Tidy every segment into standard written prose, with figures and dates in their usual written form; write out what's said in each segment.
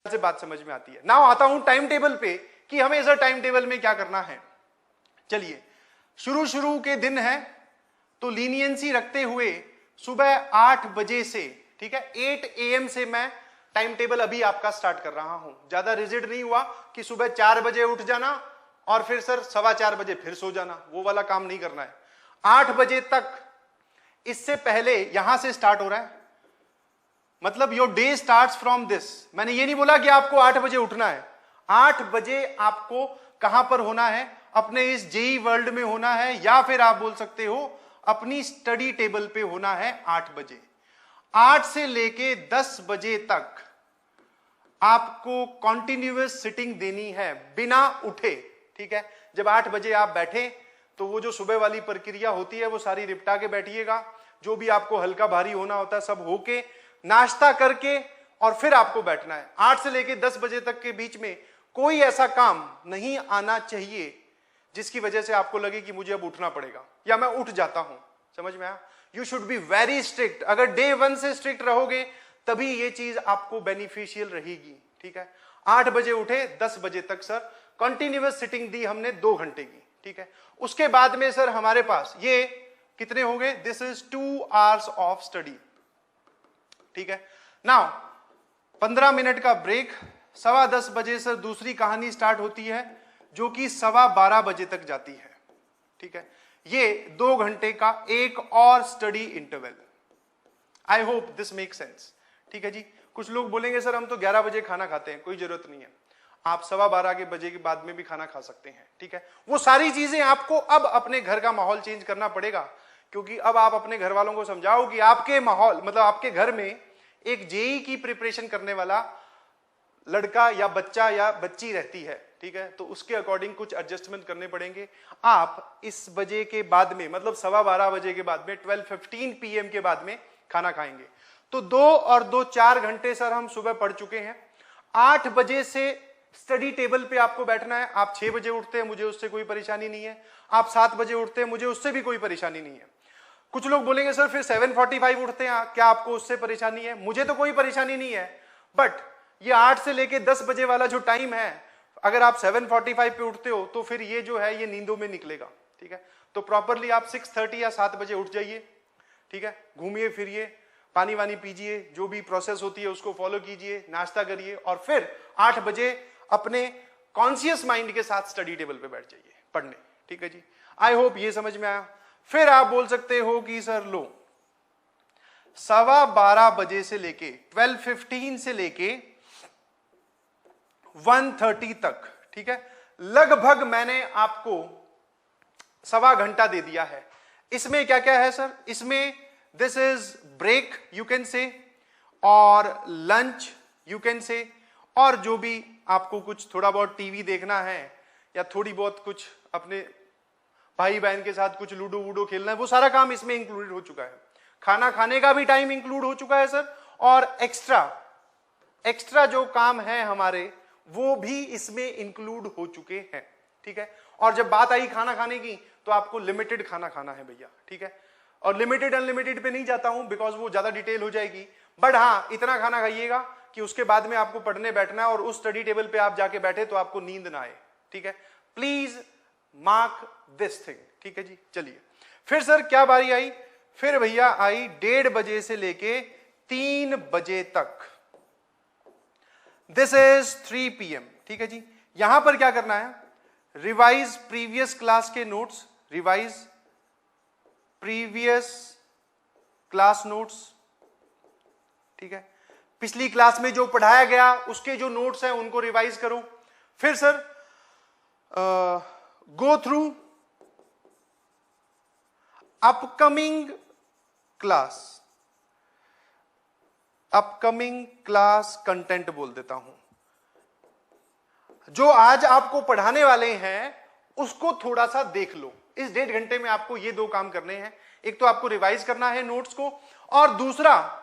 से बात समझ में आती है। नाउ आता हूं टाइम टेबल पे कि हमें इस टाइम टेबल में क्या करना है। चलिए, शुरू के दिन है तो लीनियंसी रखते हुए सुबह 8 बजे से, ठीक है, 8 AM से मैं टाइम टेबल अभी आपका स्टार्ट कर रहा हूं। ज्यादा रिजिड नहीं हुआ कि सुबह 4 बजे उठ जाना और फिर सर 4:15 बजे फिर सो जाना, वो वाला काम नहीं करना है। 8 बजे तक, इससे पहले यहां से स्टार्ट हो रहा है, मतलब your day starts from this. मैंने ये नहीं बोला कि आपको 8 बजे उठना है। 8 बजे आपको कहां पर होना है, अपने इस जेई वर्ल्ड में होना है, या फिर आप बोल सकते हो अपनी स्टडी टेबल पे होना है 8 बजे। 8 से लेके 10 बजे तक आपको कॉन्टिन्यूअस सिटिंग देनी है बिना उठे, ठीक है। जब 8 बजे आप बैठे तो वो जो सुबह वाली प्रक्रिया होती है वो सारी निपटा के बैठिएगा। जो भी आपको हल्का भारी होना होता है सब होके, नाश्ता करके और फिर आपको बैठना है। 8 से लेके 10 बजे तक के बीच में कोई ऐसा काम नहीं आना चाहिए जिसकी वजह से आपको लगे कि मुझे अब उठना पड़ेगा या मैं उठ जाता हूं। समझ में आया? You should be very strict. अगर डे 1 से स्ट्रिक्ट रहोगे तभी ये चीज आपको बेनिफिशियल रहेगी, ठीक है। 8 बजे उठे, 10 बजे तक सर कंटिन्यूअस सिटिंग दी हमने 2 घंटे की, ठीक है। उसके बाद में सर हमारे पास ये कितने हो गए, this is 2 hours of study, ठीक है। नाउ 15 मिनट का ब्रेक, 10:15 बजे सर दूसरी कहानी स्टार्ट होती है जो कि 12:15 बजे तक जाती है, ठीक है। ये 2 घंटे का एक और study interval. I hope this make sense, ठीक है जी। कुछ लोग बोलेंगे सर हम तो 11 बजे खाना खाते हैं, कोई जरूरत नहीं है, आप 12:15 बजे के बाद में भी खाना खा सकते हैं, ठीक है। वो सारी चीजें आपको अब अपने घर का माहौल चेंज करना पड़ेगा, क्योंकि अब आप अपने घर वालों को समझाओ कि आपके माहौल, मतलब आपके घर में एक जेई की प्रिपरेशन करने वाला लड़का या बच्चा या बच्ची रहती है, ठीक है, तो उसके अकॉर्डिंग कुछ एडजस्टमेंट करने पड़ेंगे। आप इस बजे के बाद में, मतलब 12:15 बजे के बाद में 12:15 PM के बाद में खाना खाएंगे। तो 2 और 2 4 घंटे सर हम सुबह पढ़ चुके हैं। 8 बजे से स्टडी टेबल पे आपको बैठना है। आप 6 बजे उठते हैं, मुझे उससे कोई परेशानी नहीं है। आप 7 बजे उठते हैं, मुझे उससे भी कोई परेशानी नहीं है। कुछ लोग बोलेंगे सर फिर 7:45 उठते हैं, क्या आपको उससे परेशानी है? मुझे तो कोई परेशानी नहीं है, बट ये 8 से लेके 10 बजे वाला जो टाइम है, अगर आप 7:45 पे उठते हो तो फिर ये जो है ये नींदों में निकलेगा, ठीक है। तो प्रॉपरली आप 6:30 या 7 बजे उठ जाइए, ठीक है। घूमिए फिरिए, पानी वानी पीजिए, जो भी प्रोसेस होती है उसको फॉलो कीजिए, नाश्ता करिए और फिर 8 बजे अपने कॉन्शियस माइंड के साथ स्टडी टेबल पे बैठ जाइए पढ़ने, ठीक है जी। आई होप ये समझ में आया। फिर आप बोल सकते हो कि सर लो 12:15 बजे से लेके 12:15 से लेके 1:30 तक, ठीक है, लगभग मैंने आपको 1.25 घंटा दे दिया है। इसमें क्या क्या है सर? इसमें this is break you can say, और लंच यू कैन से, और जो भी आपको कुछ थोड़ा बहुत टीवी देखना है या थोड़ी बहुत कुछ अपने भाई बहन के साथ कुछ लूडो वूडो खेलना है, वो सारा काम इसमें इंक्लूडेड हो चुका है। खाना खाने का भी टाइम इंक्लूड हो चुका है सर, और एक्स्ट्रा जो काम है हमारे वो भी इसमें इंक्लूड हो चुके हैं, ठीक है। और जब बात आई खाना खाने की तो आपको लिमिटेड खाना खाना है भैया, ठीक है। और लिमिटेड अनलिमिटेड पे नहीं जाता हूं बिकॉज वो ज्यादा डिटेल हो जाएगी, बट हाँ इतना खाना खाइएगा कि उसके बाद में आपको पढ़ने बैठना है और उस स्टडी टेबल पे आप जाके बैठे तो आपको नींद ना आए, ठीक है। प्लीज मार्क दिस थिंग, ठीक है जी। चलिए फिर सर क्या बारी आई? फिर भैया आई 1:30 बजे से लेके 3 बजे तक, दिस इज 3 PM, ठीक है जी। यहां पर क्या करना है? रिवाइज प्रीवियस क्लास के notes, revise previous class notes, ठीक है। पिछली क्लास में जो पढ़ाया गया उसके जो नोट्स हैं उनको रिवाइज करो। फिर sir go through upcoming class content बोल देता हूं। जो आज आपको पढ़ाने वाले हैं उसको थोड़ा सा देख लो। इस 1.5 घंटे में आपको ये 2 काम करने हैं। एक तो आपको रिवाइज करना है नोट्स को, और दूसरा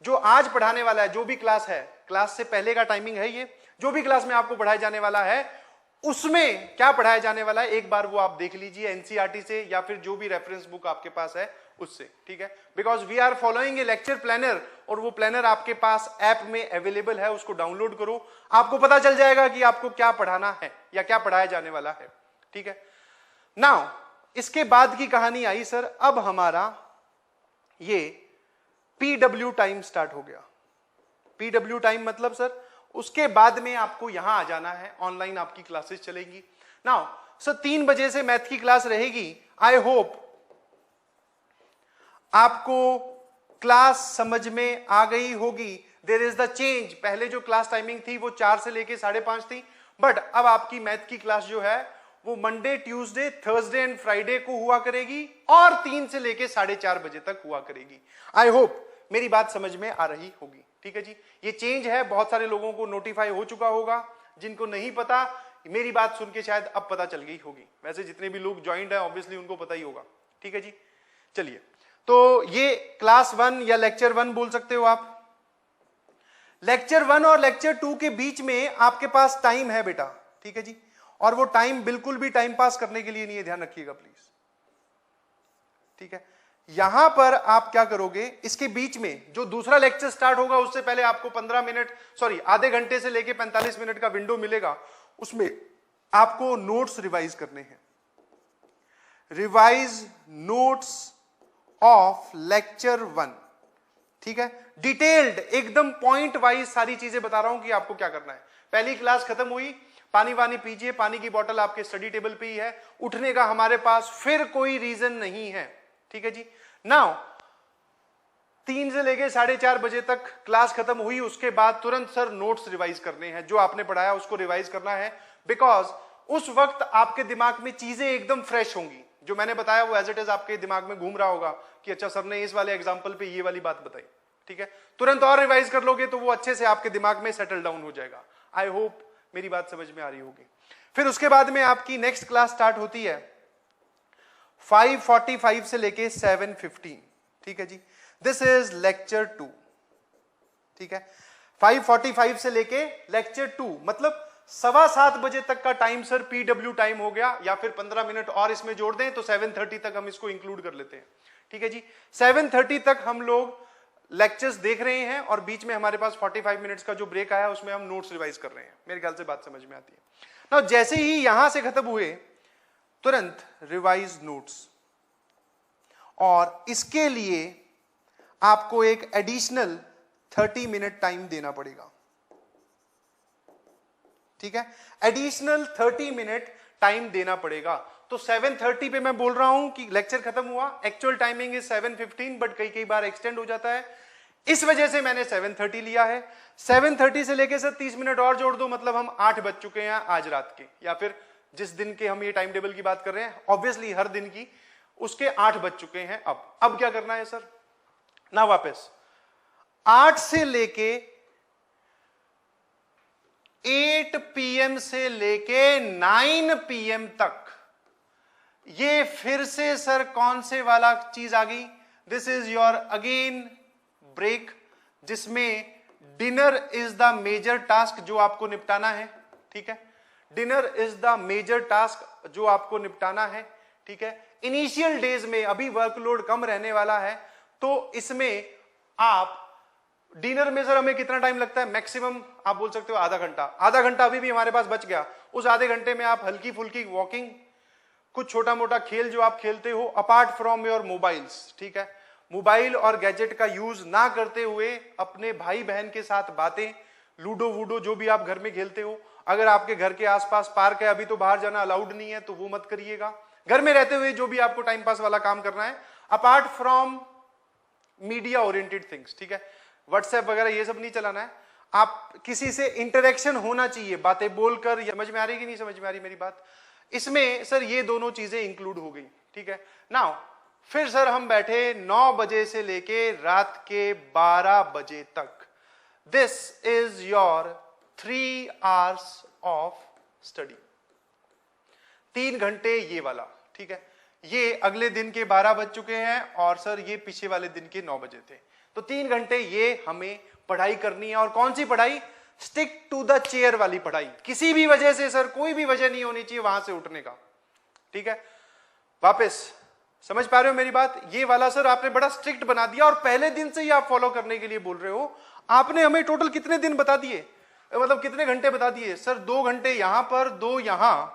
जो आज पढ़ाने वाला है, जो भी क्लास है, क्लास से पहले का टाइमिंग है ये, जो भी क्लास में आपको पढ़ाया जाने वाला है उसमें क्या पढ़ाया जाने वाला है एक बार वो आप देख लीजिए एनसीईआरटी से, या फिर जो भी रेफरेंस बुक आपके पास है उससे, ठीक है, because we are following a lecture planner, और वो प्लानर आपके पास ऐप में अवेलेबल है, उसको डाउनलोड करो, आपको पता चल जाएगा कि आपको क्या पढ़ाना है या क्या पढ़ाया जाने वाला है, ठीक है। नाउ इसके बाद की कहानी आई सर, अब हमारा ये पीडब्ल्यू टाइम स्टार्ट हो गया। पीडब्ल्यू टाइम मतलब सर उसके बाद में आपको यहां आ जाना है, ऑनलाइन आपकी क्लासेस चलेंगी। नाउ सर 3 बजे से मैथ की क्लास रहेगी। आई होप आपको क्लास समझ में आ गई होगी। देयर इज द चेंज, पहले जो क्लास टाइमिंग थी वो 4 से लेके 5:30 थी, बट अब आपकी मैथ की क्लास जो है वो Monday, Tuesday, Thursday and Friday को हुआ करेगी और 3 से लेके 4:30 बजे तक हुआ करेगी। आई होप मेरी बात समझ में आ रही होगी, ठीक है जी। ये चेंज है, बहुत सारे लोगों को नोटिफाई हो चुका होगा, जिनको नहीं पता मेरी बात सुन के शायद अब पता चल गई होगी। वैसे जितने भी लोग ज्वाइंट है ऑब्वियसली उनको पता ही होगा, ठीक है जी। चलिए, तो ये क्लास 1 या लेक्चर 1 बोल सकते हो आप। लेक्चर 1 और लेक्चर 2 के बीच में आपके पास टाइम है बेटा, ठीक है जी, और वो टाइम बिल्कुल भी टाइम पास करने के लिए नहीं है, ध्यान रखिएगा प्लीज, ठीक है। यहां पर आप क्या करोगे, इसके बीच में जो दूसरा लेक्चर स्टार्ट होगा उससे पहले आपको 15 मिनट, सॉरी आधे घंटे से लेके 45 मिनट का विंडो मिलेगा, उसमें आपको नोट्स रिवाइज करने हैं। रिवाइज नोट्स ऑफ लेक्चर 1, ठीक है, डिटेल्ड एकदम पॉइंट वाइज सारी चीजें बता रहा हूं कि आपको क्या करना है। पहली क्लास खत्म हुई, पानी वानी पीजिए, पानी की बोतल आपके स्टडी टेबल पे ही है, उठने का हमारे पास फिर कोई रीजन नहीं है, ठीक है जी। नाउ 3 से लेके 4:30 बजे तक क्लास खत्म हुई, उसके बाद तुरंत सर नोट्स रिवाइज करने हैं, जो आपने पढ़ाया उसको रिवाइज करना है, बिकॉज उस वक्त आपके दिमाग में चीजें एकदम फ्रेश होंगी। जो मैंने बताया वो एज इट इज आपके दिमाग में घूम रहा होगा कि अच्छा सर ने इस वाले एग्जांपल पे ये वाली बात बताई, ठीक है। तुरंत और रिवाइज कर लोगे तो वो अच्छे से आपके दिमाग में सेटल डाउन हो जाएगा। आई होप मेरी बात समझ में आ रही होगी। फिर उसके बाद में आपकी नेक्स्ट क्लास स्टार्ट होती है 5:45 से लेके 7:15, ठीक है जी। दिस इज लेक्चर 2, ठीक है। 5:45 से लेके लेक्चर 2 मतलब 7:15 बजे तक का टाइम सर पीडब्ल्यू टाइम हो गया, या फिर 15 मिनट और इसमें जोड़ दें तो 7:30 तक हम इसको इंक्लूड कर लेते हैं, ठीक है जी। 7:30 तक हम लोग लेक्चर्स देख रहे हैं और बीच में हमारे पास 45 मिनट्स का जो ब्रेक आया उसमें हम नोट्स रिवाइज कर रहे हैं। मेरे ख्याल से बात समझ में आती है ना। जैसे ही यहां से खत्म हुए तुरंत रिवाइज नोट्स, और इसके लिए आपको एक एडिशनल 30 मिनट टाइम देना पड़ेगा, ठीक है। एडिशनल 30 मिनट टाइम देना पड़ेगा। तो 7:30 पे मैं बोल रहा हूं कि लेक्चर खत्म हुआ, एक्चुअल टाइमिंग इज 7:15, बट कई बार एक्सटेंड हो जाता है, इस वजह से मैंने 7:30 लिया है। 7:30 से लेके सर 30 मिनट और जोड़ दो, मतलब हम 8 बज चुके हैं आज रात के, या फिर जिस दिन के हम ये टाइम टेबल की बात कर रहे हैं, ऑब्वियसली हर दिन की, उसके 8 बज चुके हैं। अब क्या करना है सर, ना वापस 8 से लेके 8 PM से लेके 9 PM तक, ये फिर से सर कौन से वाला चीज आ गई, this is your again break, जिसमें dinner is the major task जो आपको निपटाना है, ठीक है। Dinner is the major task जो आपको निपटाना है, ठीक है। इनिशियल डेज में अभी वर्कलोड कम रहने वाला है, तो इसमें आप डिनर में सर हमें कितना टाइम लगता है, मैक्सिमम आप बोल सकते हो आधा घंटा। आधा घंटा अभी भी हमारे पास बच गया, उस आधे घंटे में आप हल्की फुल्की वॉकिंग, कुछ छोटा मोटा खेल जो आप खेलते हो अपार्ट फ्रॉम योर मोबाइल्स, ठीक है। मोबाइल और गैजेट का यूज ना करते हुए अपने भाई बहन के साथ बातें, लूडो वूडो जो भी आप घर में खेलते हो, अगर आपके घर के आसपास पार्क है, अभी तो बाहर जाना अलाउड नहीं है तो वो मत करिएगा। घर में रहते हुए जो भी आपको टाइम पास वाला काम करना है apart from media oriented things, ठीक है। व्हाट्सएप वगैरह ये सब नहीं चलाना है, आप किसी से इंटरेक्शन होना चाहिए, बातें बोलकर। समझ में आ रही कि नहीं समझ में आ रही मेरी बात, इसमें सर ये दोनों चीजें इंक्लूड हो गई, ठीक है। नाउ फिर सर हम बैठे 9 बजे से लेके रात के 12 बजे तक। This is your 3 hours of study, 3 घंटे ये वाला, ठीक है। ये अगले दिन के 12 बज चुके हैं और सर ये पीछे वाले दिन के 9 बजे थे, तो 3 घंटे ये हमें पढ़ाई करनी है। और कौन सी पढ़ाई, स्टिक टू द चेयर वाली पढ़ाई। किसी भी वजह से सर कोई भी वजह नहीं होनी चाहिए वहां से उठने का, ठीक है। वापस समझ पा रहे हो मेरी बात? ये वाला सर आपने बड़ा स्ट्रिक्ट बना दिया और पहले दिन से ही आप फॉलो करने के लिए बोल रहे हो। आपने हमें टोटल कितने दिन बता दिए, मतलब कितने घंटे बता दिए सर? 2 घंटे यहां पर, 2 यहां,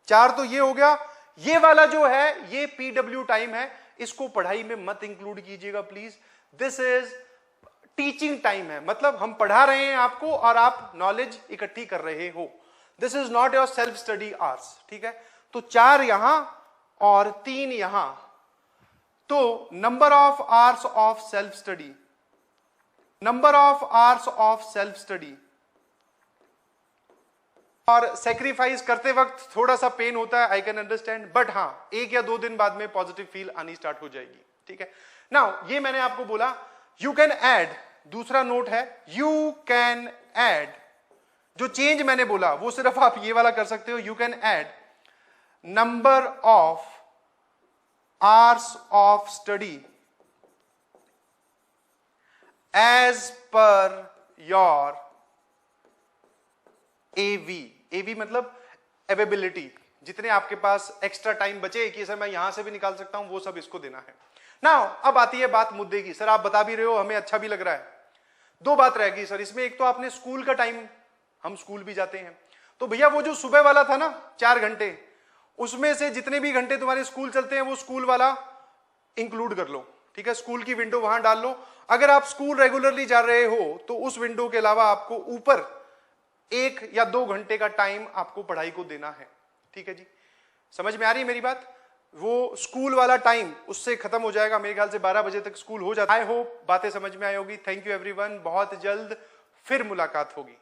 4 तो ये हो गया। ये वाला जो है ये पीडब्ल्यू टाइम है, इसको पढ़ाई में मत इंक्लूड कीजिएगा please. This is teaching time है, मतलब हम पढ़ा रहे हैं आपको और आप नॉलेज इकट्ठी कर रहे हो। This is not your self study hours, ठीक है? तो 4 यहां और 3 यहां, तो number of hours of self study, number of hours of self study. और सेक्रीफाइस करते वक्त थोड़ा सा पेन होता है, आई कैन अंडरस्टैंड, बट हां 1 या 2 दिन बाद में पॉजिटिव फील आनी स्टार्ट हो जाएगी, ठीक है? नाउ ये मैंने आपको बोला यू कैन ऐड, दूसरा नोट है यू कैन ऐड। जो चेंज मैंने बोला वो सिर्फ आप ये वाला कर सकते हो, you can add number of hours of study as per your AV. AV मतलब अवेबिलिटी, जितने आपके पास एक्स्ट्रा टाइम बचे कि सर मैं यहां से भी निकाल सकता हूं, वो सब इसको देना है। नाउ अब आती है बात मुद्दे की। सर आप बता भी रहे हो, हमें अच्छा भी लग रहा है। 2 बात रहेगी सर इसमें। एक तो आपने स्कूल का टाइम, हम स्कूल भी जाते हैं, तो भैया वो जो सुबह वाला था ना 4 घंटे, उसमें से जितने भी घंटे तुम्हारे स्कूल चलते हैं वो स्कूल वाला इंक्लूड कर लो, ठीक है? स्कूल की विंडो वहां डाल लो। अगर आप स्कूल रेगुलरली जा रहे हो तो उस विंडो के अलावा आपको ऊपर 1 या 2 घंटे का टाइम आपको पढ़ाई को देना है, ठीक है जी? समझ में आ रही है मेरी बात? वो स्कूल वाला टाइम उससे खत्म हो जाएगा, मेरे ख्याल से 12 बजे तक स्कूल हो जाता है। आई होप बातें समझ में आई होगी। थैंक यू एवरीवन, बहुत जल्द फिर मुलाकात होगी।